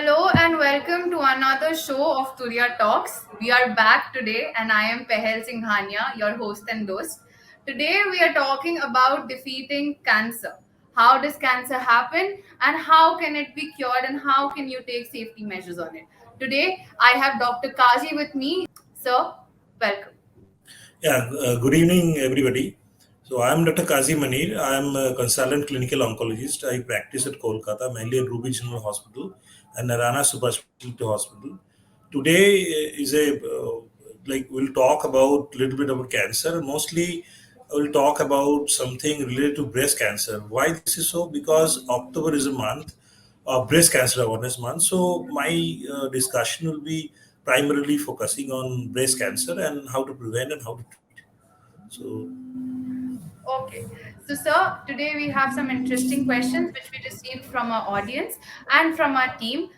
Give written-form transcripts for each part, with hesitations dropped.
Hello and welcome to another show of Turiya Talks. We are back today and I am Pehel Singhania, your host and host. Today we are talking about defeating cancer. How does cancer happen and how can it be cured and how can you take safety measures on it? Today I have Dr. Kazi with me. Sir, welcome. Good evening, everybody. So, I'm Dr. Kazi Manir. I'm a consultant clinical oncologist. I practice at Kolkata, mainly at Ruby General Hospital and Narana Super Specialty Hospital. Today is we'll talk about a little bit about cancer. Mostly, we'll talk about something related to breast cancer. Why this is so? Because October is a month breast cancer awareness month. So my discussion will be primarily focusing on breast cancer and how to prevent and how to treat. So Okay. So, sir, today we have some interesting questions which we received from our audience and from our team.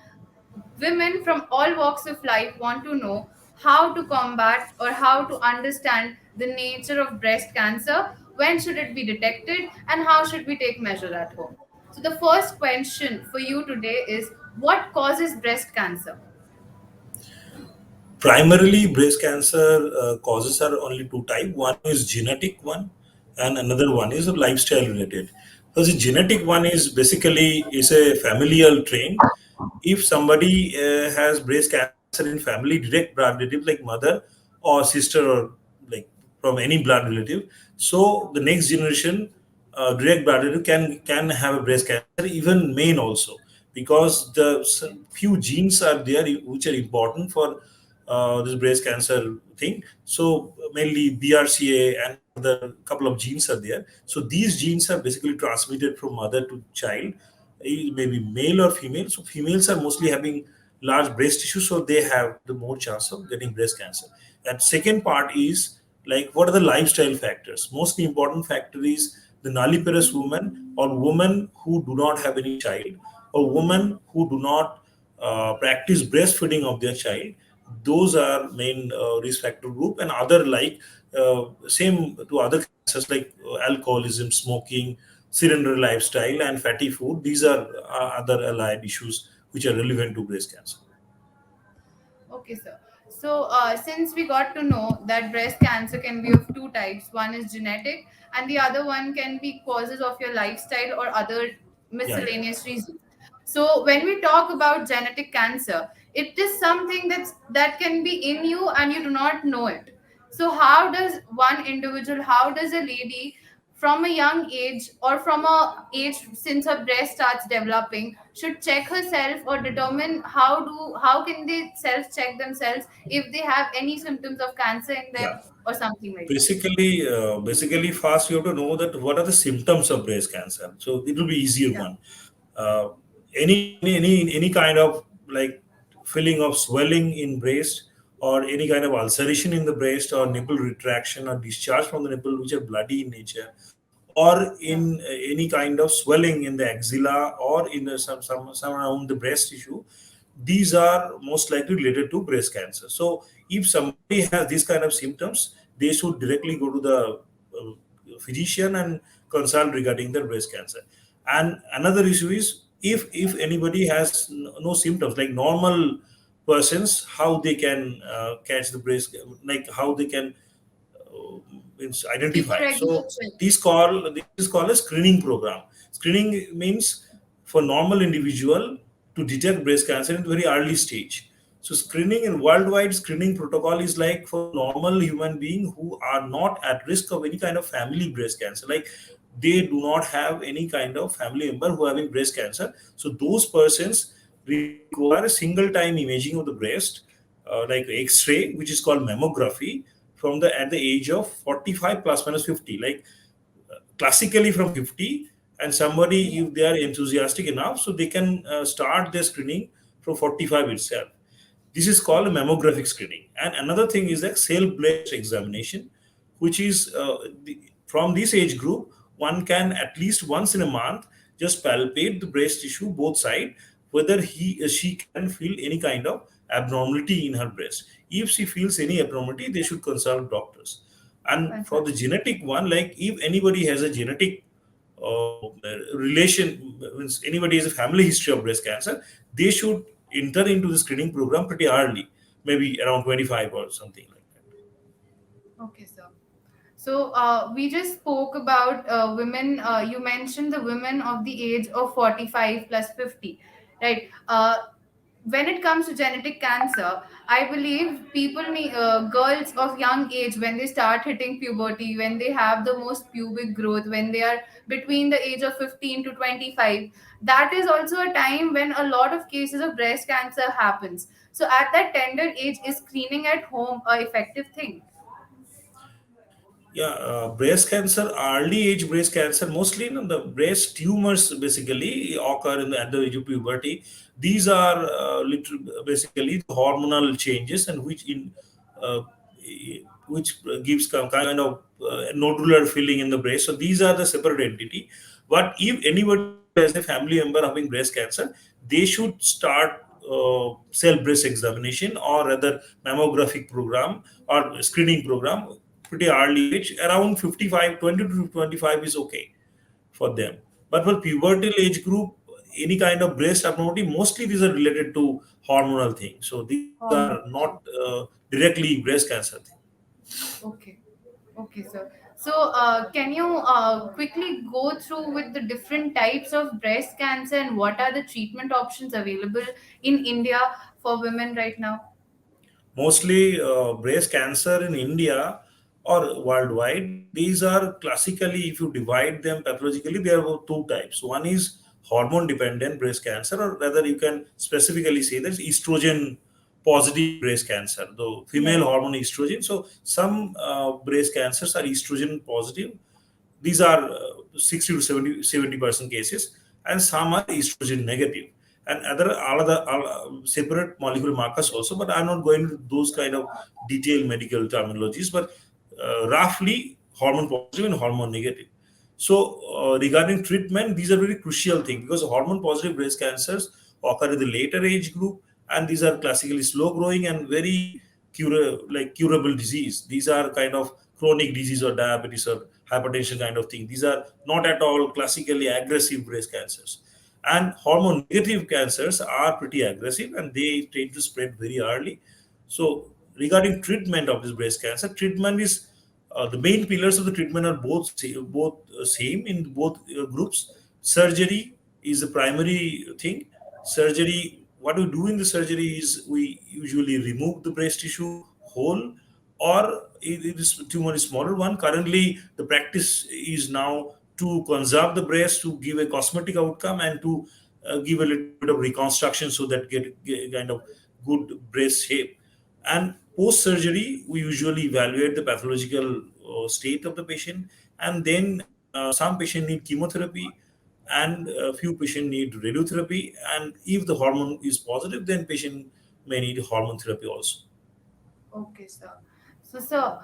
Women from all walks of life want to know how to combat or how to understand the nature of breast cancer, when should it be detected, and how should we take measure at home. So, the first question for you today is what causes breast cancer? primarily breast cancer causes are only two type. One is genetic one and another one is lifestyle related. Because the genetic one is basically is a familial trait. If somebody has breast cancer in family, direct blood relative like mother or sister or like from any blood relative, so the next generation direct blood relative can have a breast cancer, even men also, because the few genes are there which are important for this breast cancer thing. So mainly BRCA and other couple of genes are there. So these genes are basically transmitted from mother to child, maybe male or female. So females are mostly having large breast tissue, so they have the more chance of getting breast cancer. And second part is like what are the lifestyle factors? Mostly important factor is the nulliparous woman or woman who do not have any child or woman who do not practice breastfeeding of their child. Those are main risk factor group, and other like same to other cancers like alcoholism, smoking, sedentary lifestyle, and fatty food. These are other allied issues which are relevant to breast cancer. Okay, sir. So, since we got to know that breast cancer can be of two types, one is genetic, and the other one can be causes of your lifestyle or other Yeah, yeah. miscellaneous reasons. So, when we talk about genetic cancer, it is something that can be in you and you do not know it. So, how does one individual, how does a lady from a young age or from a age since her breast starts developing should check herself or determine how can they self check themselves if they have any symptoms of cancer in them Yeah. or something like that. Basically, first you have to know that what are the symptoms of breast cancer. So it will be easier Yeah. one. Uh, any kind of like feeling of swelling in breast or any kind of ulceration in the breast or nipple retraction or discharge from the nipple which are bloody in nature, or Yeah. in any kind of swelling in the axilla or in some around the breast tissue. These are most likely related to breast cancer. So if somebody has these kind of symptoms, they should directly go to the physician and consult regarding their breast cancer. And another issue is if anybody has no symptoms like normal persons, how they can catch the breast, like how they can means Keep a identify. regular So check. this is called a screening program. Screening means for normal individual to detect breast cancer in very early stage. So screening in worldwide screening protocol is like for normal human being who are not at risk of any kind of family breast cancer. Like they do not have any kind of family member who having breast cancer. So those persons require a single time imaging of the breast, like X-ray, which is called mammography, from the at the age of 45 plus minus 50. Like classically from 50, and somebody if they are enthusiastic enough, so they can start their screening from 45 itself. This is called mammographic screening. And another thing is that cell breast examination, which is from this age group, one can at least once in a month just palpate the breast tissue both side, whether he she can feel any kind of abnormality in her breast. If she feels any abnormality, they should consult doctors. And for the Fantastic. genetic one, like if anybody has a genetic relation, means anybody has a family history of breast cancer, they should enter into the screening program pretty early, maybe around 25 or something like that. Okay, sir. So we just spoke about women. You mentioned the women of the age of 45 plus 50, right? When it comes to genetic cancer, I believe people need girls of young age when they start hitting puberty, when they have the most pubic growth, when they are between the age of 15 to 25. That is also a time when a lot of cases of breast cancer happens. So at that tender age, is screening at home a effective thing? Yeah, breast cancer, early age breast cancer, mostly the breast tumors basically occur at the age of puberty. These are basically the hormonal changes, and uh, which gives kind of nodular feeling in the breast. So these are the separate entity. But if anybody has a family member having breast cancer, they should start self breast examination, or rather mammographic program or screening program pretty early age. Around 55, 20 to 25 is okay for them. But for pubertal age group, any kind of breast abnormality, mostly these are related to hormonal things. So these are Hormone. not directly breast cancer thing. Okay. Okay, sir. So, can you quickly go through with the different types of breast cancer and what are the treatment options available in India for women right now? Mostly breast cancer in India or worldwide, these are classically, if you divide them pathologically, there are two types. One is hormone dependent breast cancer, or rather, you can specifically say that estrogen positive breast cancer, the female Yes. hormone estrogen. So, some breast cancers are estrogen positive. These are 60 to 70% cases, and some are estrogen negative, and other separate molecular markers also. But I'm not going into those kind of detailed medical terminologies. But roughly, hormone positive and hormone negative. So, regarding treatment, these are very crucial thing, because hormone positive breast cancers occur in the later age group, and these are classically slow growing and very curable disease. These are kind of chronic disease or diabetes or hypertension kind of thing. These are not at all classically aggressive breast cancers. And hormone negative cancers are pretty aggressive, and they tend to spread very early. So, regarding treatment of this breast cancer, treatment is the main pillars of the treatment are both same in both groups. Surgery is the primary thing. Surgery, what we do in the surgery is we usually remove the breast tissue whole, or if it is tumor is smaller one. Currently, the practice is now to conserve the breast, to give a cosmetic outcome, and to give a little bit of reconstruction, so that get kind of good breast shape. And post surgery, we usually evaluate the pathological state of the patient, and then some patient need chemotherapy, and a few patient need radiotherapy. And if the hormone is positive, then patient may need hormone therapy also. Okay, sir. So, sir,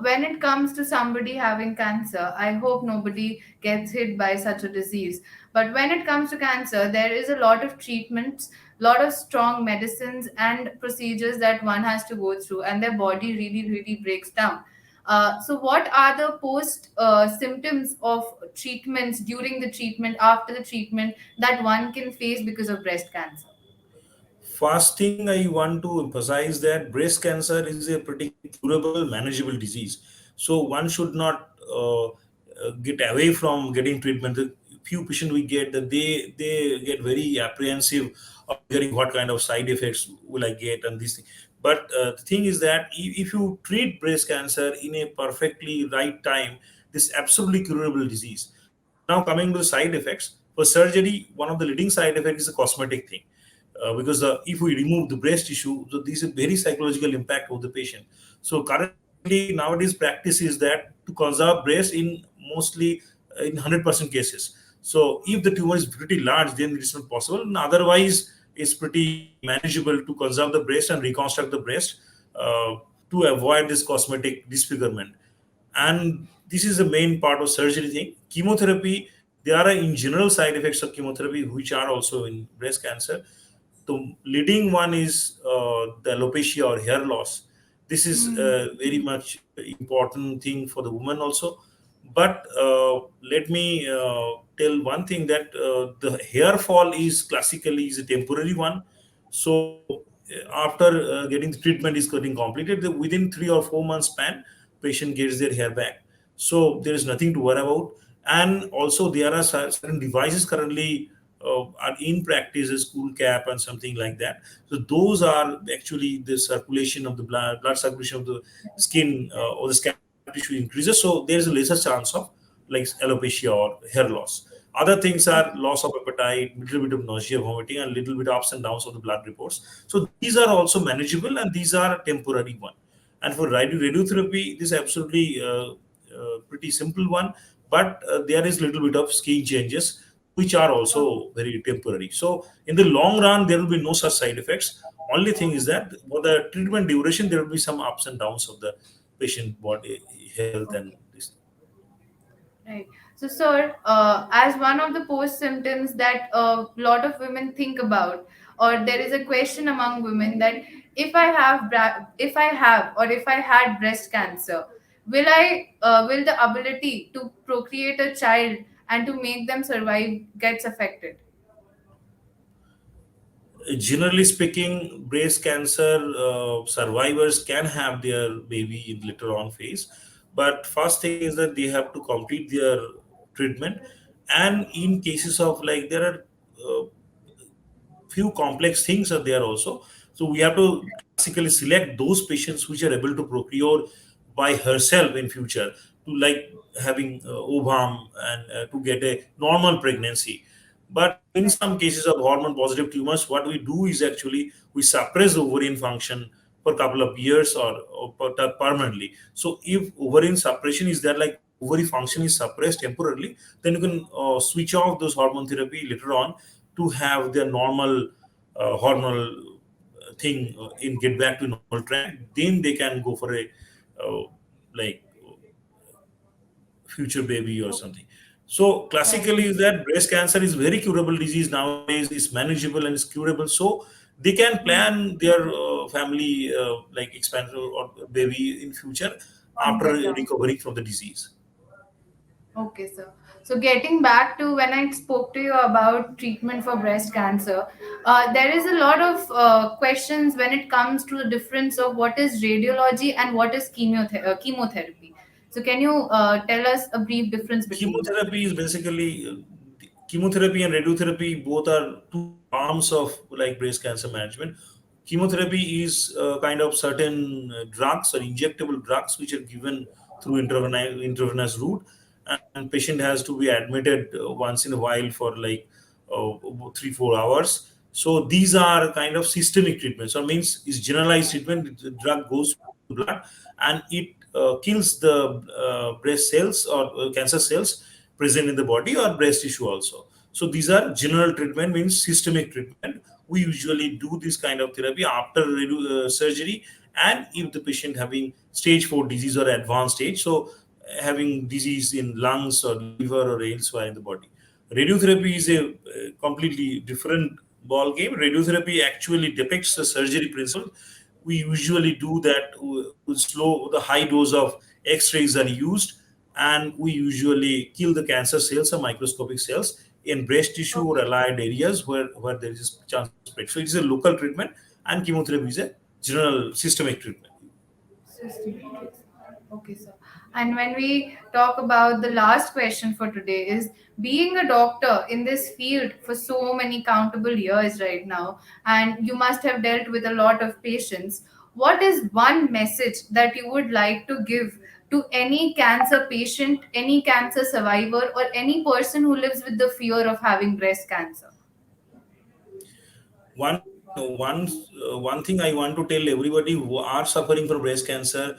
when it comes to somebody having cancer, I hope nobody gets hit by such a disease. But when it comes to cancer, there is a lot of treatments, lot of strong medicines and procedures that one has to go through, and their body really, really breaks down. So, what are the post symptoms of treatments during the treatment, after the treatment that one can face because of breast cancer? First thing I want to emphasize that breast cancer is a pretty curable, manageable disease. So one should not get away from getting treatment. The few patients we get, that they get very apprehensive of hearing what kind of side effects will I get and this thing. But the thing is that if you treat breast cancer in a perfectly right time, this is absolutely curable disease. So now coming to the side effects for surgery, one of the leading side effects is a cosmetic thing, because if we remove the breast tissue, so this is very psychological impact of the patient. So currently nowadays practice is that to conserve breast in mostly in 100% cases. So if the tumor is pretty large, then it is not possible. And otherwise, it's pretty manageable to conserve the breast and reconstruct the breast, uh, to avoid this cosmetic disfigurement. And this is the main part of surgery thing. Chemotherapy, there are in general side effects of chemotherapy which are also in breast cancer. The leading one is the alopecia or hair loss. This is Hmm. very much important thing for the woman also. But let me tell one thing, that the hair fall is classically is a temporary one. So after getting the treatment is getting completed, within 3 or 4 months span, patient gets their hair back. So there is nothing to worry about. And also there are certain devices currently are in practice, a school cap and something like that. So those are actually the circulation of the blood circulation of the skin or the scalp tissue increases. So there is a lesser chance of like alopecia or hair loss. Other things are Okay. loss of appetite, little bit of nausea, vomiting, and little bit ups and downs of the blood reports. So these are also manageable, and these are temporary one. And for radiotherapy, this is absolutely pretty simple one, but there is little bit of skin changes which are Okay. also very temporary. So in the long run, there will be no such side effects. Only thing is that for the treatment duration, there will be some ups and downs of the patient body health and Okay. this. Right. So, sir, as one of the post symptoms that a lot of women think about, or there is a question among women that if I have, or if I had breast cancer, will the ability to procreate a child and to make them survive gets affected? Generally speaking, breast cancer survivors can have their baby in later on phase, but first thing is that they have to complete their treatment. And in cases of like there are few complex things are there also. So we have to classically select those patients which are able to procure by herself in future to like having ovum and to get a normal pregnancy. But in Right. some cases of hormone positive tumors, what we do is actually we suppress the ovarian function for a couple of years or permanently. So if ovarian suppression is there, like ovary function is suppressed temporarily, then you can switch off those hormone therapy later on to have their normal hormonal thing in get back to normal track. Then they can go for a uh, like future baby or Okay. something. So Right. classically is that breast cancer is very curable disease nowadays. It's manageable and it's curable. So they can Hmm. plan their family like expansion or baby in future On after better. recovering from the disease. Okay, sir. So, getting back to when I spoke to you about treatment for breast cancer, there is a lot of questions when it comes to the difference of what is radiology and what is chemotherapy. So, can you tell us a brief difference between them? Chemotherapy is basically chemotherapy and radiotherapy both are two arms of like breast cancer management. Chemotherapy is kind of certain drugs or injectable drugs which are given through intravenous route, and patient has to be admitted once in a while for like 3 4 hours. So these are kind of systemic treatments, or means is generalized treatment. The drug goes to the blood and it kills the breast cells or cancer cells present in the body or breast tissue also. So these are general treatment, means systemic treatment. We usually do this kind of therapy after surgery, and if the patient having stage 4 disease or advanced stage, so having disease in lungs or liver or elsewhere in the body. Radiotherapy is a completely different ball game. Radiotherapy actually depicts the surgery principle. We usually do that with slow, the high dose of X-rays are used, and we usually kill the cancer cells or microscopic cells in breast tissue or Okay. allied areas where there is a chance of spread. So it is a local treatment, and chemotherapy is a general systemic treatment. Systematic. Okay, sir. And when we talk about the last question for today is being a doctor in this field for so many countable years right now, and you must have dealt with a lot of patients. What is one message that you would like to give to any cancer patient, any cancer survivor, or any person who lives with the fear of having breast cancer? One thing I want to tell everybody who are suffering from breast cancer: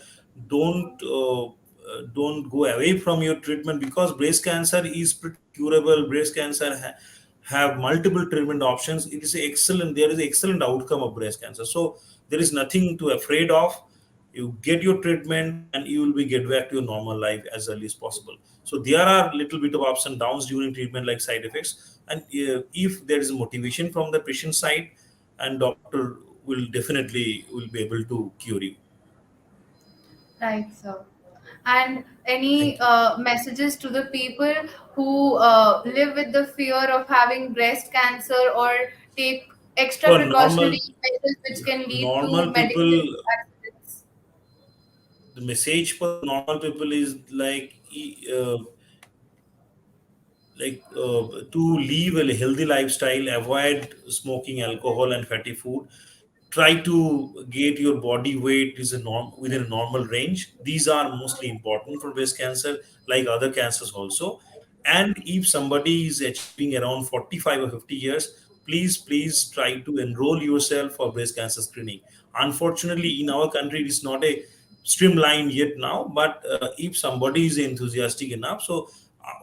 don't go away from your treatment, because breast cancer is pretty curable. Breast cancer have multiple treatment options. It is excellent. There is excellent outcome of breast cancer. So there is nothing to afraid of. You get your treatment and you will be get back to your normal life as early as possible. So there are little bit of ups and downs during treatment, like side effects, and if there is motivation from the patient side, and doctor will definitely will be able to cure you. Right, sir. And any Thank you. messages to the people who live with the fear of having breast cancer or take extra For precautionary measures which can lead to normal medical people, accidents. the message for the normal people is to live a healthy lifestyle, avoid smoking, alcohol, and fatty food. Try to get your body weight is a norm within a normal range. These are mostly important for breast cancer, like other cancers also. And if somebody is achieving around 45 or 50 years, please try to enroll yourself for breast cancer screening. Unfortunately, in our country, it is not a streamlined yet now, but if somebody is enthusiastic enough, so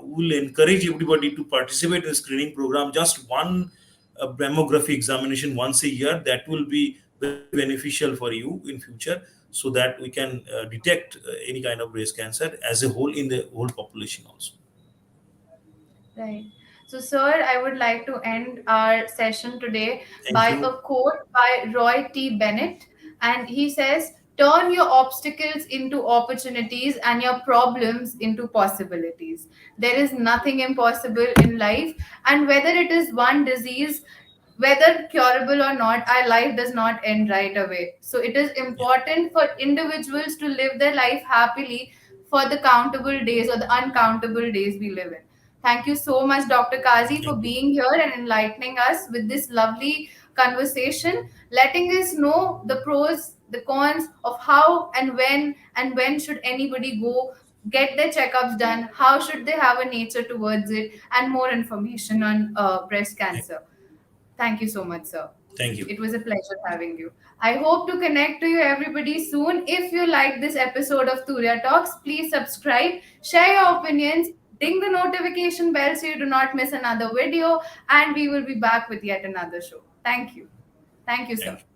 we'll encourage everybody to participate in the screening program. Just one mammography examination once a year, that will be very beneficial for you in future, so that we can detect any kind of breast cancer as a whole in the whole population also. Right. So, sir, I would like to end our session today Thank by you. a quote by Roy T. Bennett. And he says, "Turn your obstacles into opportunities and your problems into possibilities. There is nothing impossible in life. And whether it is one disease, whether curable or not, our life does not end right away. So, it is Yeah, important for individuals to live their life happily for the countable days or the uncountable days we live in. Thank you so much, Dr. Kazi, for thank you. being here and enlightening us with this lovely conversation, letting us know the pros, the cons of how and when should anybody go get their checkups done, how should they have a nature towards it, and more information on breast Thank, cancer. Thank you so much, sir. thank you. It was a pleasure having you. I hope to connect to you everybody soon. If you like this episode of Turya Talks, please subscribe, share your opinions, ding the notification bell so you do not miss another video, and we will be back with yet another show. Thank you. Thank you, Thank sir. you.